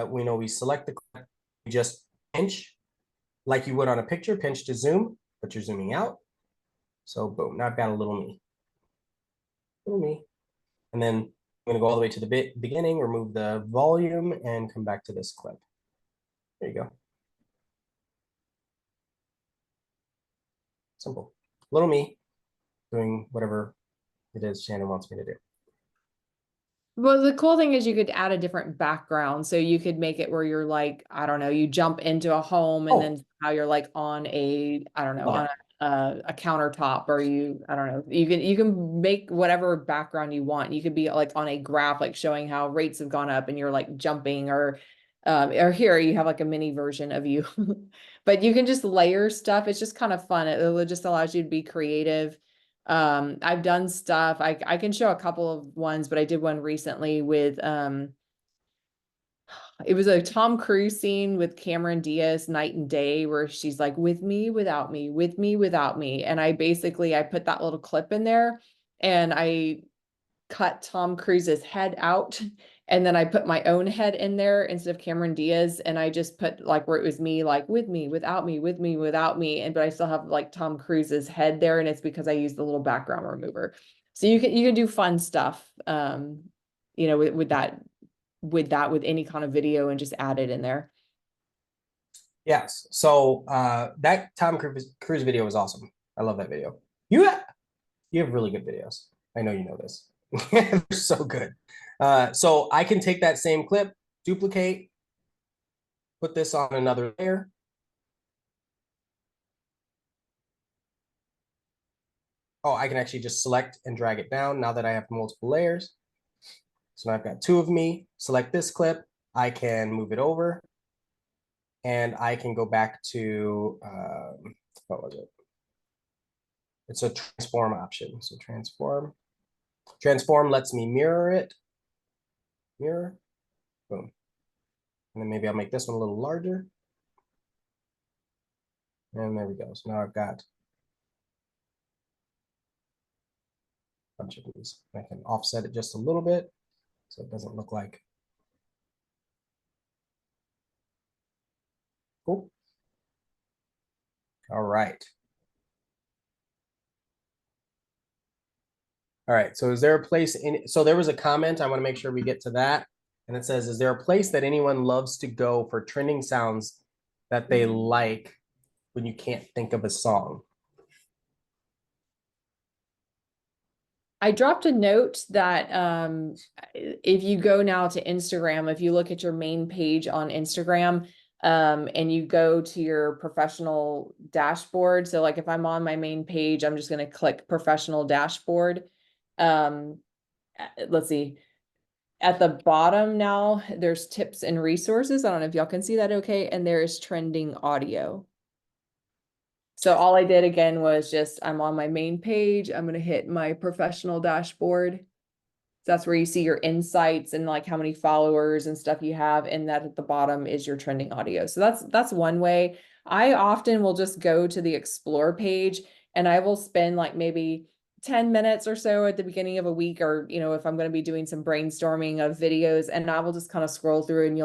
we know we select the clip, we just pinch like you would on a picture, pinch to zoom, but you're zooming out. So boom, now I've got a little me. Little me. And then I'm gonna go all the way to the beginning, remove the volume, and come back to this clip. There you go. Simple. Little me doing whatever it is Shannon wants me to do. Well, the cool thing is you could add a different background. So you could make it where you're like, I don't know, you jump into a home and Oh, then how you're like on a, I don't know, love on it. a countertop, or you, I don't know, you can make whatever background you want. You could be like on a graph, like showing how rates have gone up and you're like jumping, or here you have like a mini version of you. But you can just layer stuff. It's just kind of fun. It just allows you to be creative. I've done stuff. I can show a couple of ones, but I did one recently with it was a Tom Cruise scene with Cameron Diaz, Night and Day, where she's like, with me, without me, with me, without me. And I put that little clip in there, and I cut Tom Cruise's head out. And then I put my own head in there instead of Cameron Diaz. And I just put like where it was me, like with me, without me, with me, without me. And but I still have like Tom Cruise's head there. And it's because I used the little background remover. So you can do fun stuff with any kind of video and just add it in there. Yes. So that Tom Cruise video was awesome. I love that video. You have really good videos. I know you know this. They're so good. So I can take that same clip, duplicate, put this on another layer. Oh, I can actually just select and drag it down now that I have multiple layers. So now I've got two of me. Select this clip. I can move it over. And I can go back to, what was it? It's a transform option. So transform. Transform lets me mirror it. Mirror. Boom. And then maybe I'll make this one a little larger. And there we go. So now I've got a bunch of these. I can offset it just a little bit so it doesn't look like. Cool. All right. All right. So is there a place so there was a comment. I want to make sure we get to that. And it says, is there a place that anyone loves to go for trending sounds that they like when you can't think of a song? I dropped a note that if you go now to Instagram, if you look at your main page on Instagram, and you go to your professional dashboard. So like if I'm on my main page, I'm just going to click professional dashboard. Let's see. At the bottom now, there's tips and resources. I don't know if y'all can see that okay. And there is trending audio. So all I did again was just, I'm on my main page. I'm going to hit my professional dashboard. That's where you see your insights and like how many followers and stuff you have. And that at the bottom is your trending audio. So that's one way. I often will just go to the explore page, and I will spend like maybe 10 minutes or so at the beginning of a week, or, if I'm going to be doing some brainstorming of videos, and I will just kind of scroll through, and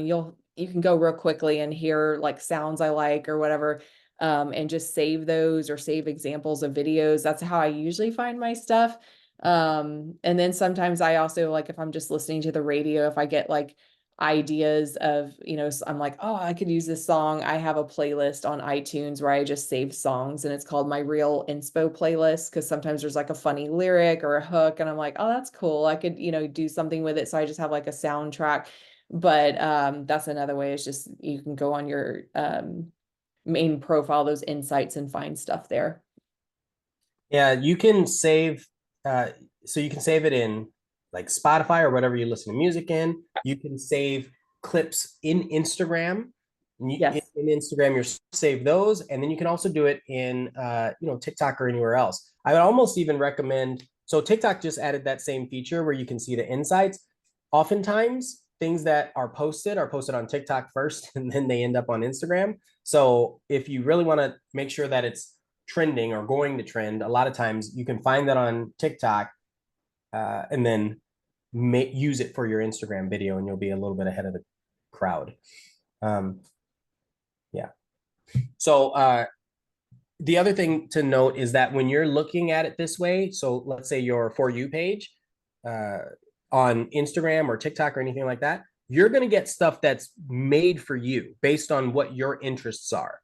you can go real quickly and hear like sounds I like or whatever. And just save those or save examples of videos. That's how I usually find my stuff. And then sometimes I also, like, if I'm just listening to the radio, if I get like ideas of, I'm like, oh, I could use this song. I have a playlist on iTunes where I just save songs, and it's called my Real Inspo playlist, because sometimes there's like a funny lyric or a hook, and I'm like, oh, that's cool. I could, do something with it. So I just have like a soundtrack. But that's another way. It's just you can go on your main profile, those insights, and find stuff there. Yeah, you can save, so you can save it in like Spotify or whatever you listen to music in. You can save clips in Instagram. Yes. In Instagram, you save those, and then you can also do it in, TikTok or anywhere else. I would almost even recommend. So TikTok just added that same feature where you can see the insights. Oftentimes, things that are posted on TikTok first, and then they end up on Instagram. So if you really want to make sure that it's trending or going to trend, a lot of times you can find that on TikTok, and then use it for your Instagram video, and you'll be a little bit ahead of the crowd. Yeah. So the other thing to note is that when you're looking at it this way, so let's say your For You page on Instagram or TikTok or anything like that, you're going to get stuff that's made for you based on what your interests are.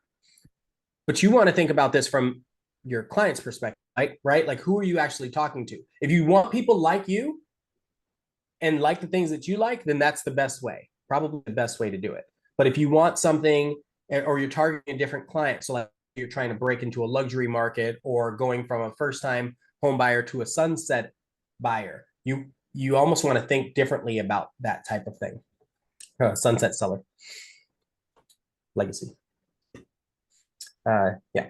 But you want to think about this from your client's perspective, right? Like, who are you actually talking to? If you want people like you, and like the things that you like, then that's the best way, probably the best way to do it. But if you want something, or you're targeting a different client, so like you're trying to break into a luxury market or going from a first time home buyer to a sunset buyer, you almost want to think differently about that type of thing. Sunset seller legacy. Yeah.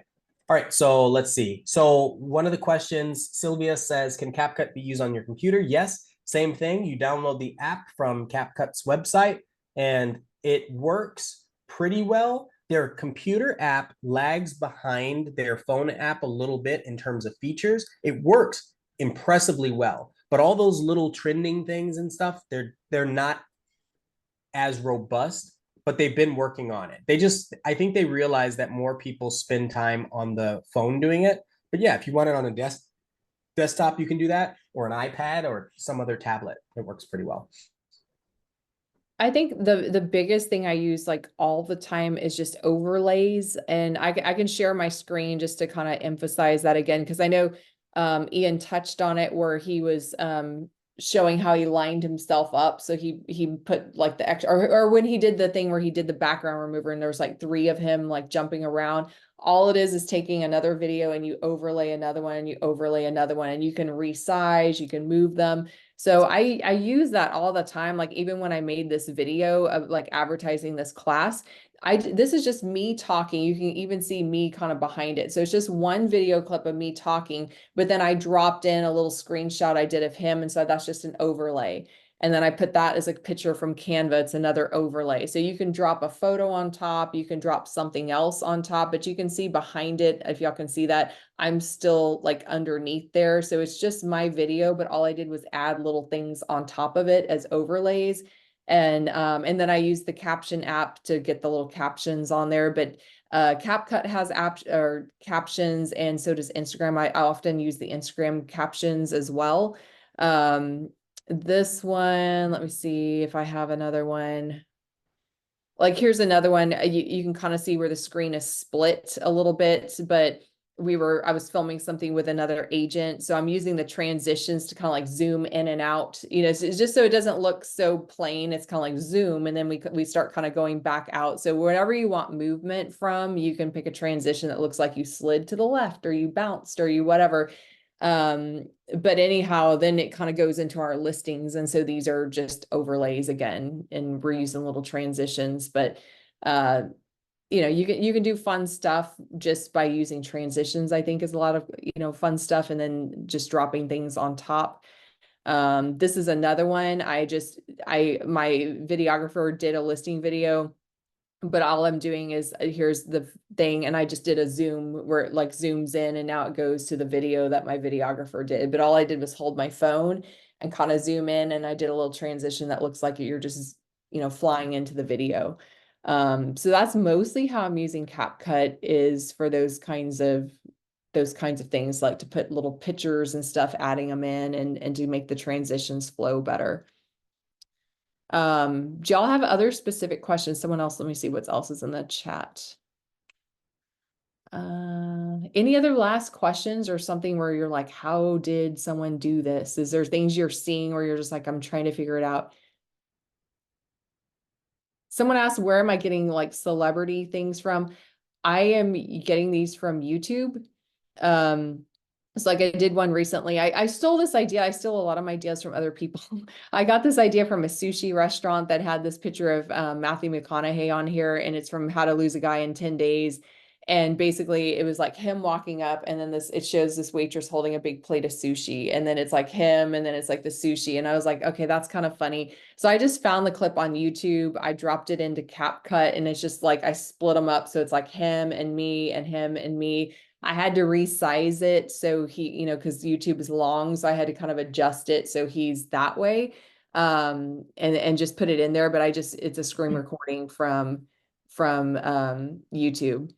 All right, so let's see. So one of the questions, Sylvia says, can CapCut be used on your computer? Yes, same thing. You download the app from CapCut's website and it works pretty well. Their computer app lags behind their phone app a little bit in terms of features. It works impressively well, but all those little trending things and stuff, they're not as robust, but they've been working on it. I think they realize that more people spend time on the phone doing it. But yeah, if you want it on a desktop, you can do that, or an iPad or some other tablet. It works pretty well. I think the biggest thing I use like all the time is just overlays, and I can share my screen just to kind of emphasize that again, because I know Ian touched on it where he was showing how he lined himself up. So he put like the extra, or when he did the thing where he did the background remover and there was like 3 of him like jumping around. All it is taking another video and you overlay another one and you overlay another one, and you can resize, you can move them. So I use that all the time. Like even when I made this video of like advertising this class, this is just me talking. You can even see me kind of behind it. So it's just one video clip of me talking, but then I dropped in a little screenshot I did of him. And so that's just an overlay. And then I put that as a picture from Canva. It's another overlay. So you can drop a photo on top, you can drop something else on top, but you can see behind it, if y'all can see that, I'm still like underneath there. So it's just my video, but all I did was add little things on top of it as overlays. And then I use the caption app to get the little captions on there. But CapCut has apps or captions, and so does Instagram. I often use the Instagram captions as well. This one, let me see if I have another one. Like here's another one. You can kind of see where the screen is split a little bit, but I was filming something with another agent. So I'm using the transitions to kind of like zoom in and out, so it's just so it doesn't look so plain. It's kind of like zoom, and then we start kind of going back out. So wherever you want movement from, you can pick a transition that looks like you slid to the left or you bounced or you whatever. But anyhow, then it kind of goes into our listings. And so these are just overlays again, and we're using little transitions, but, you can do fun stuff just by using transitions, I think is a lot of, fun stuff, and then just dropping things on top. This is another one. My videographer did a listing video, but all I'm doing is here's the thing, and I just did a zoom where it like zooms in and now it goes to the video that my videographer did. But all I did was hold my phone and kind of zoom in, and I did a little transition that looks like you're just, flying into the video. So that's mostly how I'm using CapCut, is for those kinds of things, like to put little pictures and stuff, adding them in and to make the transitions flow better. Do y'all have other specific questions? Someone else, let me see what else is in the chat. Any other last questions or something where you're like, how did someone do this? Is there things you're seeing where you're just like, I'm trying to figure it out? Someone asked, where am I getting like celebrity things from? I am getting these from YouTube. It's like I did one recently. I stole this idea. I steal a lot of my ideas from other people. I got this idea from a sushi restaurant that had this picture of Matthew McConaughey on here, and it's from How to Lose a Guy in 10 Days. And basically it was like him walking up, and then it shows this waitress holding a big plate of sushi, and then it's like him, and then it's like the sushi. And I was like, okay, that's kind of funny. So I just found the clip on YouTube. I dropped it into CapCut, and it's just like, I split them up. So it's like him and me and him and me. I had to resize it. So he, cause YouTube is long. So I had to kind of adjust it so he's that way. And just put it in there. But it's a screen recording from YouTube.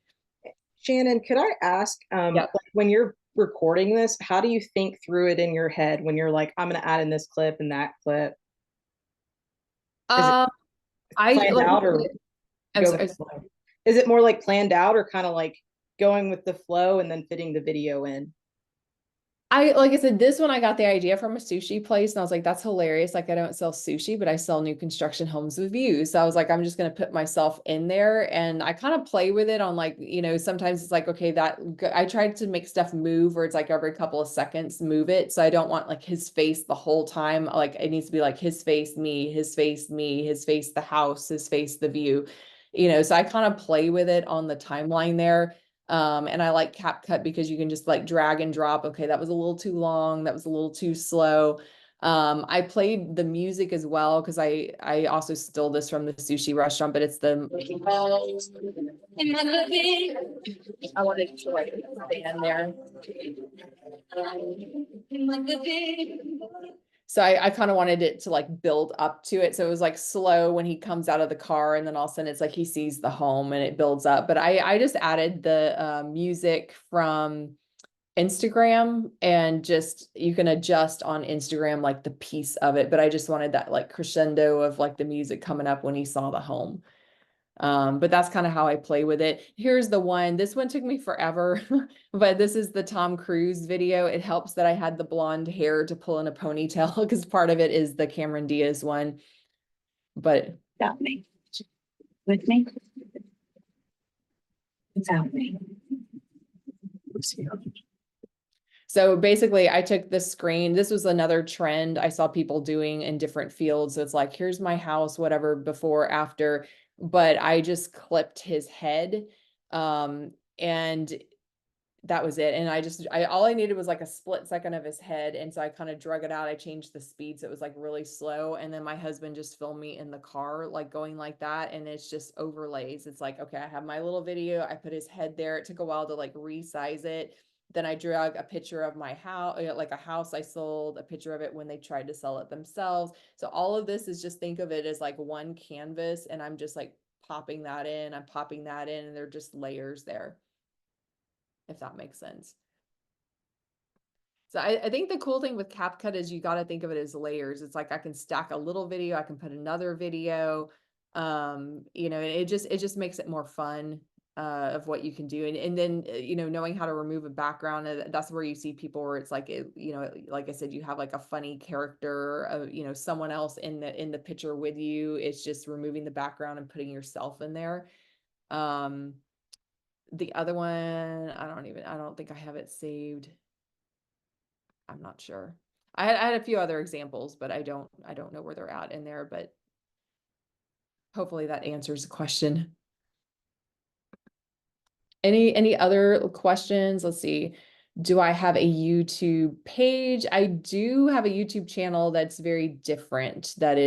Shannon, could I ask, Yep. like when you're recording this, how do you think through it in your head when you're like, I'm going to add in this clip and that clip? Is it I planned like, out or I'm go sorry. with the flow? Is it more like planned out or kind of like going with the flow and then fitting the video in? like I said, this one I got the idea from a sushi place, and I was like, that's hilarious. Like, I don't sell sushi, but I sell new construction homes with views. So I was like, I'm just gonna put myself in there, and I kind of play with it on like, sometimes it's like, okay, I tried to make stuff move where it's like every couple of seconds move it. So I don't want like his face the whole time. Like it needs to be like his face, me, his face, me, his face, the house, his face, the view. So I kind of play with it on the timeline there. And I like CapCut because you can just like drag and drop. Okay, that was a little too long. That was a little too slow. I played the music as well because I also stole this from the sushi restaurant, but it's the I wanted to like stand there. So I kind of wanted it to like build up to it. So it was like slow when he comes out of the car, and then all of a sudden it's like he sees the home and it builds up. But I just added the music from Instagram, and just you can adjust on Instagram like the piece of it. But I just wanted that like crescendo of like the music coming up when he saw the home. But that's kind of how I play with it. Here's the one. This one took me forever, but this is the Tom Cruise video. It helps that I had the blonde hair to pull in a ponytail because part of it is the Cameron Diaz one. But Without me. With me. Without me. so basically I took the screen. This was another trend I saw people doing in different fields. So it's like, here's my house, whatever, before, after, but I just clipped his head. And that was it. And all I needed was like a split second of his head. And so I kind of drug it out. I changed the speed. So it was like really slow. And then my husband just filmed me in the car, like going like that. And it's just overlays. It's like, okay, I have my little video. I put his head there. It took a while to like resize it. Then I drug a picture of my house, like a house I sold, a picture of it when they tried to sell it themselves. So all of this is just, think of it as like one canvas. And I'm just like popping that in, I'm popping that in, and they're just layers there, if that makes sense. So I think the cool thing with CapCut is you got to think of it as layers. It's like I can stack a little video, I can put another video, it just makes it more fun of what you can do. And then, knowing how to remove a background, that's where you see people where it's like, like I said, you have like a funny character, someone else in the picture with you. It's just removing the background and putting yourself in there. The other one, I don't think I have it saved. I'm not sure. I had a few other examples, but I don't know where they're at in there, but hopefully that answers the question. Any other questions? Let's see. Do I have a YouTube page? I do have a YouTube channel that's very different. That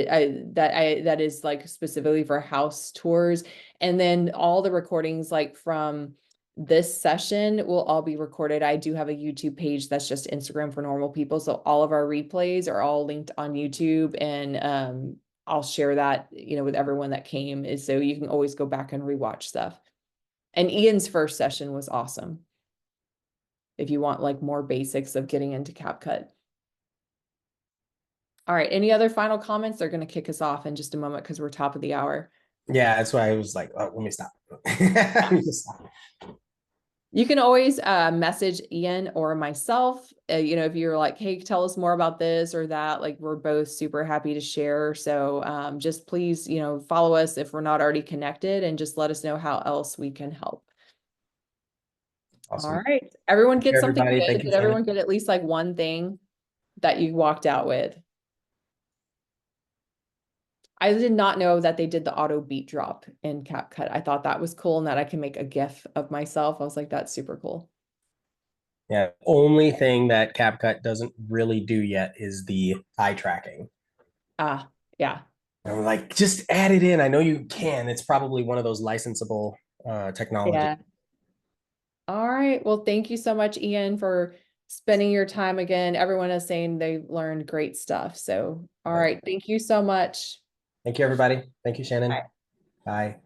is like specifically for house tours. And then all the recordings like from this session will all be recorded. I do have a YouTube page that's just Instagram for normal people. So all of our replays are all linked on YouTube, and I'll share that, with everyone that came, so you can always go back and rewatch stuff. And Ian's first session was awesome, if you want like more basics of getting into CapCut. All right, any other final comments? They're going to kick us off in just a moment because we're top of the hour. Yeah, that's why I was like, oh, let me stop. Let me just stop. You can always message Ian or myself, if you're like, hey, tell us more about this or that, like we're both super happy to share. So just please, follow us if we're not already connected, and just let us know how else we can help. Awesome. All right, everyone get something everybody. good. Thank you, Did everyone Shannon. get at least like one thing that you walked out with? I did not know that they did the auto beat drop in CapCut. I thought that was cool, and that I can make a GIF of myself. I was like, that's super cool. Yeah, only thing that CapCut doesn't really do yet is the eye tracking. Ah, yeah. I'm like, just add it in. I know you can. It's probably one of those licensable technologies. Yeah. All right. Well, thank you so much, Ian, for spending your time again. Everyone is saying they learned great stuff. So, all right. Thank you so much. Thank you, everybody. Thank you, Shannon. Bye. Bye.